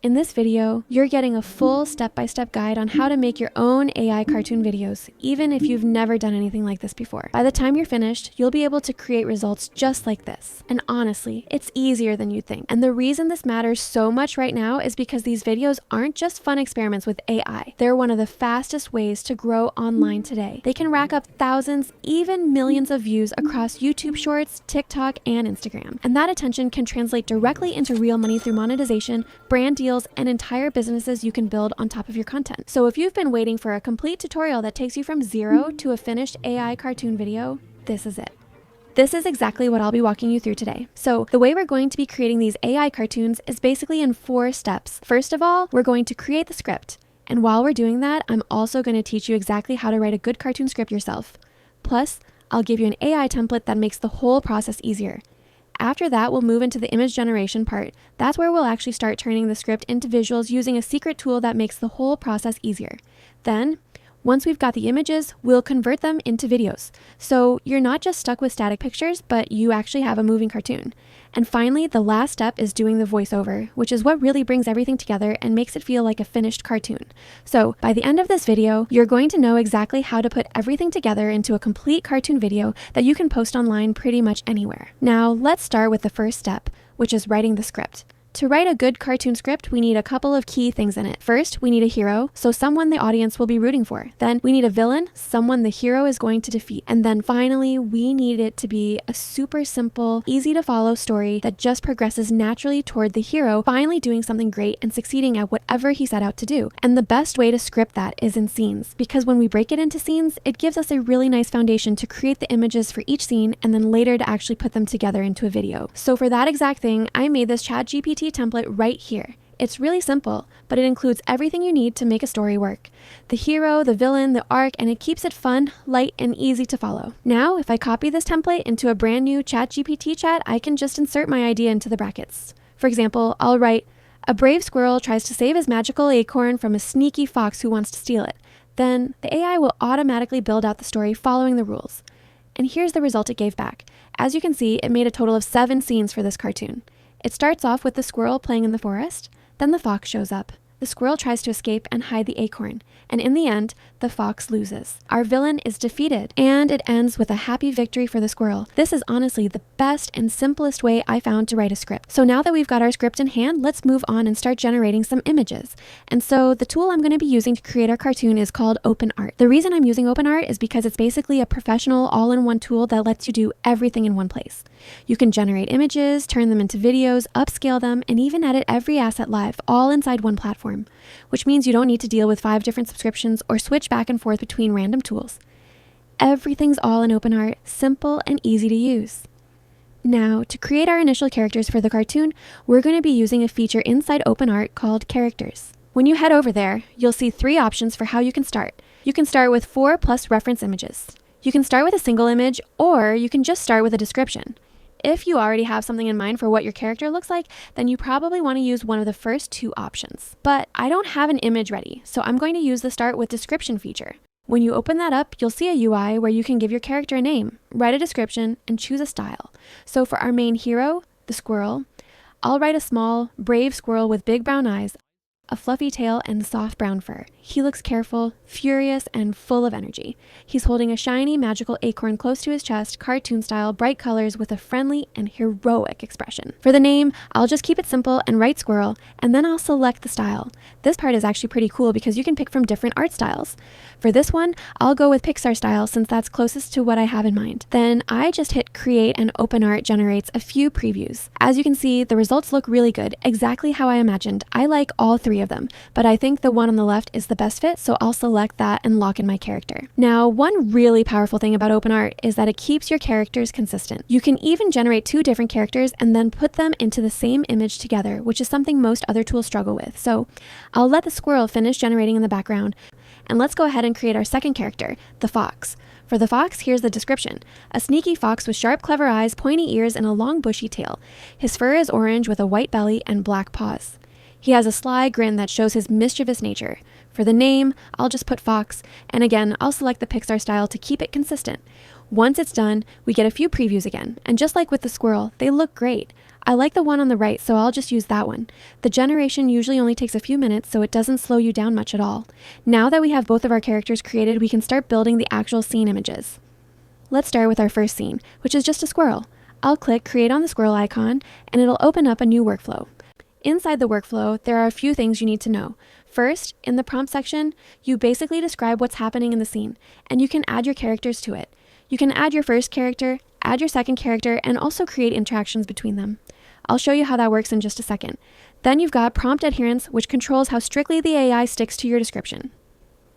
In this video, you're getting a full step-by-step guide on how to make your own AI cartoon videos, even if you've never done anything like this before. By the time you're finished, you'll be able to create results just like this. And honestly, it's easier than you think. And the reason this matters so much right now is because these videos aren't just fun experiments with AI. They're one of the fastest ways to grow online today. They can rack up thousands, even millions of views across YouTube Shorts, TikTok, and Instagram. And that attention can translate directly into real money through monetization, brand deals, and entire businesses you can build on top of your content. So if you've been waiting for a complete tutorial that takes you from zero to a finished AI cartoon video, this is it. This is exactly what I'll be walking you through today. So the way we're going to be creating these AI cartoons is basically in 4 steps. First of all, we're going to create the script. And while we're doing that, I'm also going to teach you exactly how to write a good cartoon script yourself. Plus, I'll give you an AI template that makes the whole process easier. After that, we'll move into the image generation part. That's where we'll actually start turning the script into visuals using a secret tool that makes the whole process easier. Then, once we've got the images, we'll convert them into videos. So you're not just stuck with static pictures, but you actually have a moving cartoon. And finally, the last step is doing the voiceover, which is what really brings everything together and makes it feel like a finished cartoon. So by the end of this video, you're going to know exactly how to put everything together into a complete cartoon video that you can post online pretty much anywhere. Now, let's start with the first step, which is writing the script. To write a good cartoon script, we need a couple of key things in it. First, we need a hero, so someone the audience will be rooting for. Then we need a villain, someone the hero is going to defeat. And then finally, we need it to be a super simple, easy to follow story that just progresses naturally toward the hero finally doing something great and succeeding at whatever he set out to do. And the best way to script that is in scenes, because when we break it into scenes, it gives us a really nice foundation to create the images for each scene and then later to actually put them together into a video. So for that exact thing, I made this ChatGPT template right here. It's really simple, but it includes everything you need to make a story work. The hero, the villain, the arc, and it keeps it fun, light, and easy to follow. Now, if I copy this template into a brand new ChatGPT chat, I can just insert my idea into the brackets. For example, I'll write, "A brave squirrel tries to save his magical acorn from a sneaky fox who wants to steal it." Then the AI will automatically build out the story following the rules. And here's the result it gave back. As you can see, it made a total of 7 scenes for this cartoon. It starts off with the squirrel playing in the forest, then the fox shows up. The squirrel tries to escape and hide the acorn, and in the end, the fox loses. Our villain is defeated, and it ends with a happy victory for the squirrel. This is honestly the best and simplest way I found to write a script. So now that we've got our script in hand, let's move on and start generating some images. And so the tool I'm going to be using to create our cartoon is called OpenArt. The reason I'm using OpenArt is because it's basically a professional all-in-one tool that lets you do everything in one place. You can generate images, turn them into videos, upscale them, and even edit every asset live, all inside one platform, which means you don't need to deal with 5 different subscriptions or switch back and forth between random tools. Everything's all in OpenArt, simple and easy to use. Now, to create our initial characters for the cartoon, we're going to be using a feature inside OpenArt called Characters. When you head over there, you'll see 3 options for how you can start. You can start with 4 plus reference images. You can start with a single image, or you can just start with a description. If you already have something in mind for what your character looks like, then you probably want to use one of the first 2 options. But I don't have an image ready, so I'm going to use the Start with Description feature. When you open that up, you'll see a UI where you can give your character a name, write a description, and choose a style. So for our main hero, the squirrel, I'll write a small, brave squirrel with big brown eyes, a fluffy tail, and soft brown fur. He looks careful, furious, and full of energy. He's holding a shiny, magical acorn close to his chest, cartoon style, bright colors with a friendly and heroic expression. For the name, I'll just keep it simple and write squirrel, and then I'll select the style. This part is actually pretty cool because you can pick from different art styles. For this one, I'll go with Pixar style since that's closest to what I have in mind. Then I just hit create and OpenArt generates a few previews. As you can see, the results look really good, exactly how I imagined. I like all 3 of them, but I think the one on the left is the best fit, so I'll select that and lock in my character. Now, one really powerful thing about OpenArt is that it keeps your characters consistent. You can even generate 2 different characters and then put them into the same image together, which is something most other tools struggle with. So I'll let the squirrel finish generating in the background, and let's go ahead and create our second character, the fox. For the fox, here's the description. A sneaky fox with sharp, clever eyes, pointy ears, and a long, bushy tail. His fur is orange with a white belly and black paws. He has a sly grin that shows his mischievous nature. For the name, I'll just put Fox, and again, I'll select the Pixar style to keep it consistent. Once it's done, we get a few previews again, and just like with the squirrel, they look great. I like the one on the right, so I'll just use that one. The generation usually only takes a few minutes, so it doesn't slow you down much at all. Now that we have both of our characters created, we can start building the actual scene images. Let's start with our first scene, which is just a squirrel. I'll click Create on the squirrel icon, and it'll open up a new workflow. Inside the workflow, there are a few things you need to know. First, in the prompt section, you basically describe what's happening in the scene, and you can add your characters to it. You can add your first character, add your second character, and also create interactions between them. I'll show you how that works in just a second. Then you've got prompt adherence, which controls how strictly the AI sticks to your description.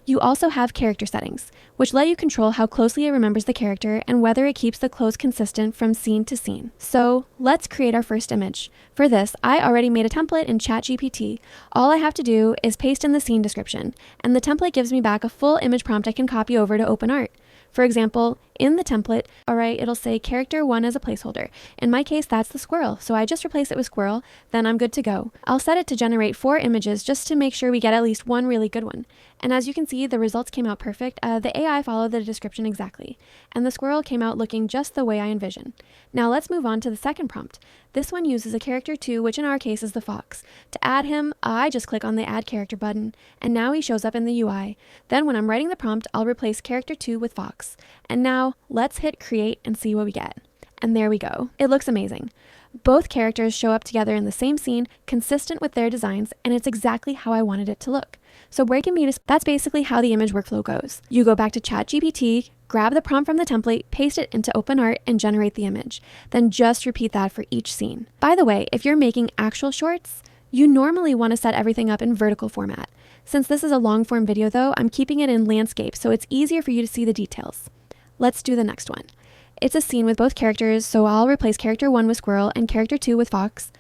You also have character settings, which let you control how closely it remembers the character and whether it keeps the close consistent from scene to scene. So let's create our first image. For this, I already made a template in ChatGPT. All I have to do is paste in the scene description, and the template gives me back a full image prompt I can copy over to OpenArt. For example, in the template, it'll say character 1 as a placeholder. In my case, that's the squirrel, so I just replace it with squirrel, then I'm good to go. I'll set it to generate 4 images just to make sure we get at least one really good one. And as you can see, the results came out perfect. The AI followed the description exactly, and the squirrel came out looking just the way I envisioned. Now let's move on to the second prompt. This one uses a character 2, which in our case is the fox. To add him, I just click on the Add Character button, and now he shows up in the UI. Then when I'm writing the prompt, I'll replace character 2 with fox. And now let's hit Create and see what we get. And there we go. It looks amazing. Both characters show up together in the same scene, consistent with their designs, and it's exactly how I wanted it to look. So that's basically how the image workflow goes. You go back to ChatGPT, grab the prompt from the template, paste it into OpenArt, and generate the image. Then just repeat that for each scene. By the way, if you're making actual shorts, you normally want to set everything up in vertical format. Since this is a long form video though, I'm keeping it in landscape so it's easier for you to see the details. Let's do the next one. It's a scene with both characters, so I'll replace character 1 with squirrel and character 2 with fox.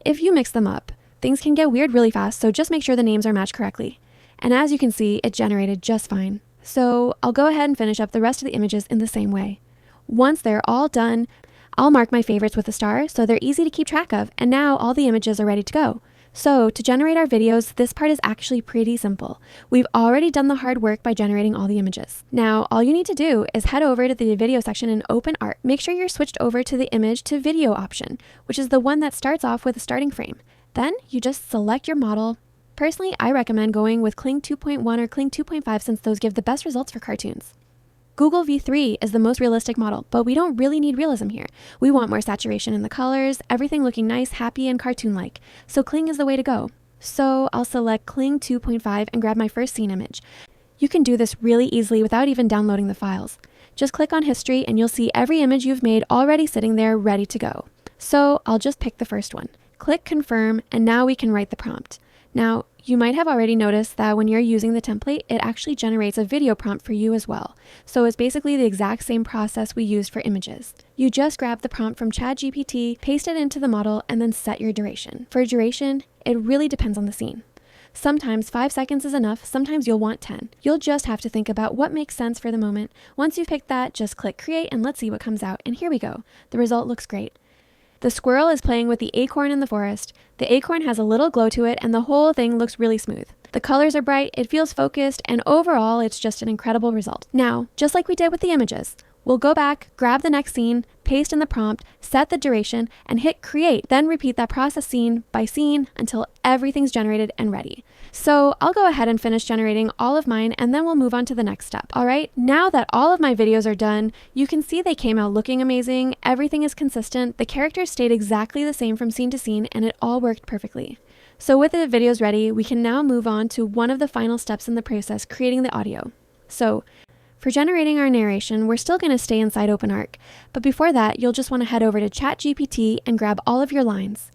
If you mix them up, things can get weird really fast, so just make sure the names are matched correctly. And as you can see, it generated just fine. So I'll go ahead and finish up the rest of the images in the same way. Once they're all done, I'll mark my favorites with a star so they're easy to keep track of, and now all the images are ready to go. So to generate our videos, this part is actually pretty simple. We've already done the hard work by generating all the images. Now, all you need to do is head over to the video section in OpenArt. Make sure you're switched over to the image to video option, which is the one that starts off with a starting frame. Then you just select your model. Personally, I recommend going with Kling 2.1 or Kling 2.5 since those give the best results for cartoons. Google V3 is the most realistic model, but we don't really need realism here. We want more saturation in the colors, everything looking nice, happy, and cartoon-like. So Kling is the way to go. So I'll select Kling 2.5 and grab my first scene image. You can do this really easily without even downloading the files. Just click on History and you'll see every image you've made already sitting there ready to go. So I'll just pick the first one. Click Confirm, and now we can write the prompt. Now, you might have already noticed that when you're using the template, it actually generates a video prompt for you as well. So it's basically the exact same process we used for images. You just grab the prompt from ChatGPT, paste it into the model, and then set your duration. For duration, it really depends on the scene. Sometimes 5 seconds is enough, sometimes you'll want 10. You'll just have to think about what makes sense for the moment. Once you've picked that, just click Create and let's see what comes out. And here we go. The result looks great. The squirrel is playing with the acorn in the forest. The acorn has a little glow to it, and the whole thing looks really smooth. The colors are bright, it feels focused, and overall, it's just an incredible result. Now, just like we did with the images, we'll go back, grab the next scene, paste in the prompt, set the duration, and hit Create. Then repeat that process scene by scene until everything's generated and ready. So I'll go ahead and finish generating all of mine, and then we'll move on to the next step. All right, now that all of my videos are done, you can see they came out looking amazing, everything is consistent, the characters stayed exactly the same from scene to scene, and it all worked perfectly. So with the videos ready, we can now move on to one of the final steps in the process, creating the audio. So for generating our narration, we're still going to stay inside OpenArt, but before that, you'll just want to head over to ChatGPT and grab all of your lines.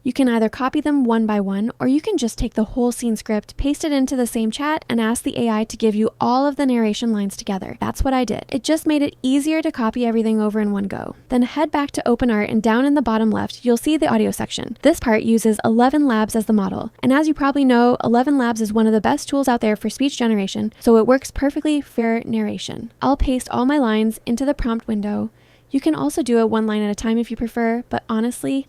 You can either copy them one by one, or you can just take the whole scene script, paste it into the same chat, and ask the AI to give you all of the narration lines together. That's what I did. It just made it easier to copy everything over in one go. Then head back to OpenArt, and down in the bottom left, you'll see the audio section. This part uses 11 Labs as the model, and as you probably know, 11 Labs is one of the best tools out there for speech generation, so it works perfectly for narration. I'll paste all my lines into the prompt window. You can also do it one line at a time if you prefer, but honestly,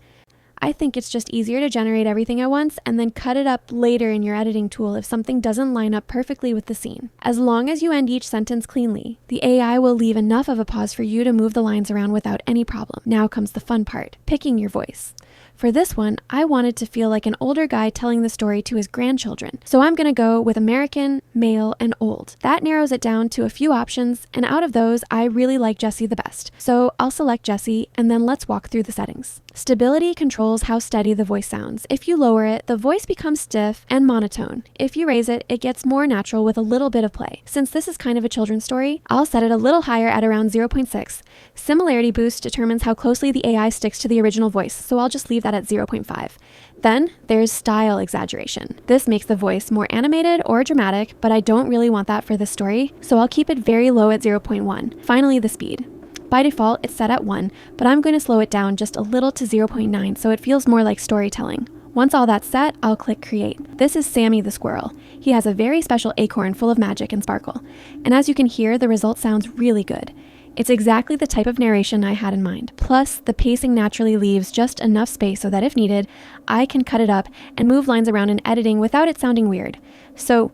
I think it's just easier to generate everything at once and then cut it up later in your editing tool if something doesn't line up perfectly with the scene. As long as you end each sentence cleanly, the AI will leave enough of a pause for you to move the lines around without any problem. Now comes the fun part, picking your voice. For this one, I wanted to feel like an older guy telling the story to his grandchildren. So I'm gonna go with American, male, and old. That narrows it down to a few options, and out of those, I really like Jesse the best. So I'll select Jesse, and then let's walk through the settings. Stability controls how steady the voice sounds. If you lower it, the voice becomes stiff and monotone. If you raise it, it gets more natural with a little bit of play. Since this is kind of a children's story, I'll set it a little higher at around 0.6. Similarity boost determines how closely the AI sticks to the original voice, so I'll just leave that at 0.5. Then there's style exaggeration. This makes the voice more animated or dramatic, but I don't really want that for this story, so I'll keep it very low at 0.1. Finally, the speed. By default, it's set at 1, but I'm going to slow it down just a little to 0.9 so it feels more like storytelling. Once all that's set, I'll click Create. This is Sammy the squirrel. He has a very special acorn full of magic and sparkle. And as you can hear, the result sounds really good. It's exactly the type of narration I had in mind. Plus, the pacing naturally leaves just enough space so that if needed, I can cut it up and move lines around in editing without it sounding weird. So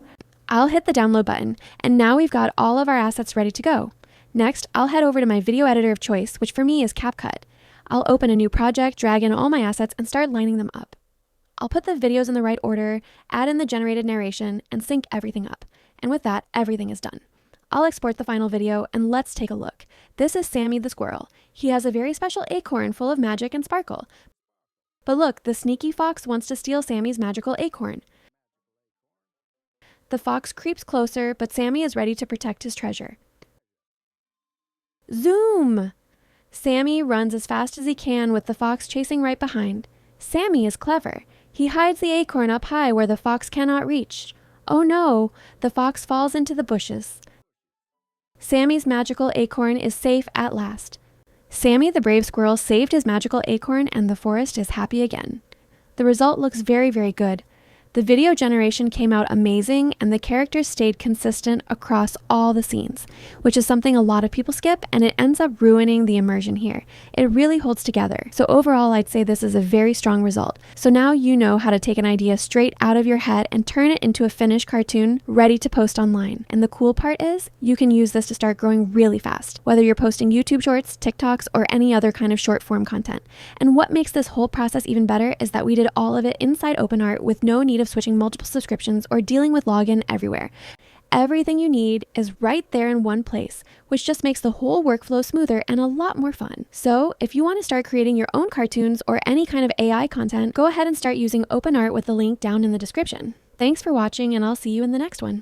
I'll hit the download button, and now we've got all of our assets ready to go. Next, I'll head over to my video editor of choice, which for me is CapCut. I'll open a new project, drag in all my assets, and start lining them up. I'll put the videos in the right order, add in the generated narration, and sync everything up. And with that, everything is done. I'll export the final video, and let's take a look. This is Sammy the squirrel. He has a very special acorn full of magic and sparkle. But look, the sneaky fox wants to steal Sammy's magical acorn. The fox creeps closer, but Sammy is ready to protect his treasure. Zoom! Sammy runs as fast as he can with the fox chasing right behind. Sammy is clever. He hides the acorn up high where the fox cannot reach. Oh no, the fox falls into the bushes. Sammy's magical acorn is safe at last. Sammy the brave squirrel saved his magical acorn and the forest is happy again. The result looks very, very good. The video generation came out amazing and the characters stayed consistent across all the scenes, which is something a lot of people skip and it ends up ruining the immersion here. It really holds together. So overall, I'd say this is a very strong result. So now you know how to take an idea straight out of your head and turn it into a finished cartoon ready to post online. And the cool part is you can use this to start growing really fast, whether you're posting YouTube shorts, TikToks, or any other kind of short form content. And what makes this whole process even better is that we did all of it inside OpenArt with no need of switching multiple subscriptions or dealing with login everywhere. Everything you need is right there in one place, which just makes the whole workflow smoother and a lot more fun. So if you want to start creating your own cartoons or any kind of AI content, go ahead and start using OpenArt with the link down in the description. Thanks for watching and I'll see you in the next one.